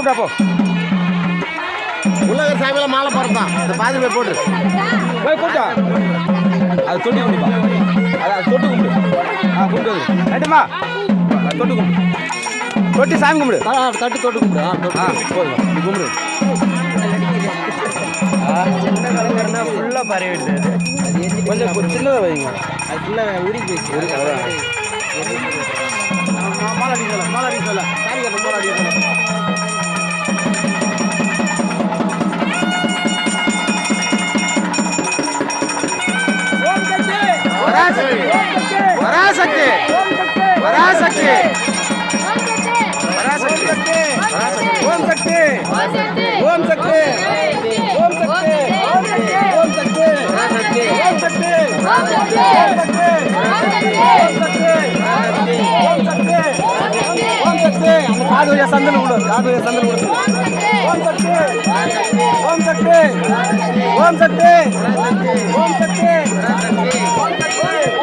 கூப்பிட்டா போ. உள்ள சாமியில மாலை போறதான் இந்த பாதி போய் போட்டு போய் கூப்பிட்டா அது தொட்டி கும்பிடுப்பா. அது தொட்டு கும்பிடு. கும்பிட்டு ரைட்டுமா, தொட்டு கும்பிடு. தொட்டி சாமி கும்பிடு. தட்டு தொட்டு கும்பிடு. போதும் நீ கும்பிடு. சின்ன கலங்கர்னா ஃபுல்லாக பரவிடுது. கொஞ்சம் சின்னதாக வைங்க. அது ஃபுல்லாக உருகி போயிடுச்சு. மாலை அடிக்கல மாலை அடிக்கல சாமி கட்ட மாலை அடிக்கல. வராசக்தி வராசக்தி ஓம் சக்தி ஓம் சக்தி ஓம் சக்தி ஓம் சக்தி ஓம் சக்தி ஓம் சக்தி அந்த காதுடைய சந்தன விடு. காதுடைய சந்தன விடு. ஓம் சக்தி ஓம் சக்தி ஓம் சக்தி ஓம் சக்தி ஓம் சக்தி